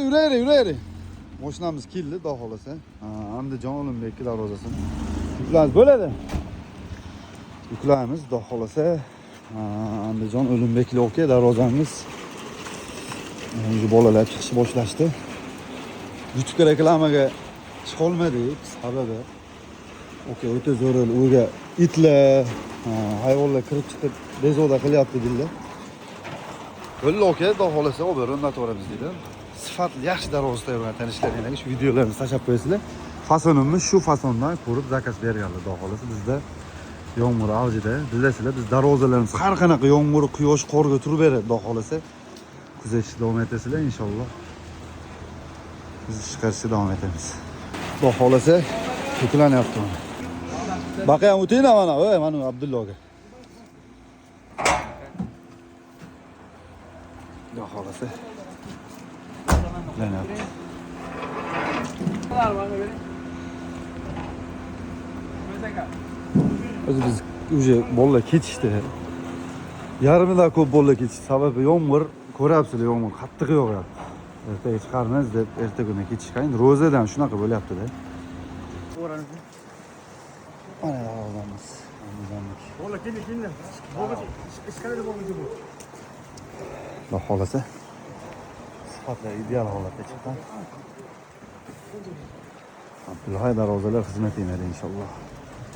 Yürü. Mashinamiz keldi, xudo xolasa. Andijon Olimlik darvozasini yuklaymiz bo'ladi. Yuklaymiz, xudo xolasa. Andijon Olimlik aka darvozamiz. Endi bolalar chiqish boshlashdi. YouTubega reklamaga chiqa olmadik, sababi aka o'ta zo'r o'yga itlar, hayvonlar kirib chiqib bezovta qilyapti deydilar. O'lla aka, xudo xolasa, o'rnataveramiz deydi. Sifatli yaxshi darvoza tayyorlagan tanishlaringlarga shu videolarni tashlab qo'yasizlar. Fasonimiz shu fasondan ko'rib zakaz berganlar, xudo xolasa. Bizda yomg'ir avjida, bilasizlar, biz darvozalarimiz har qanaqa yomg'ir, quyosh, qorga turib beradi, xudo xolasa. Kuzatishda davom etasizlar inshaalloh. Biz chiqarishda davom etamiz. Xudo xolasa, to'planyapti. Baqayam o'tinglar mana, mana Abdulla aka. Xudo xolasa. To'planyapti. O'zi biz уже bolalar ketishdi. Yarmidan ko'p bolalar ketishdi. Sababi yomg'ir, ko'ryapsizlar, yomg'ir qattiq yog'yapti. Ertaga chiqarmiz deb erta kuni ketishgan. Ro'zadan shunaqa bo'lyapti-da. Mana darvozamiz. Bola keldi. Iskalaga bo'lguncha bu. Xudo xolasa. Sifatlar ideal holatda chiqqan. Abdullahi darvozalar xizmat qiladi inshaalloh.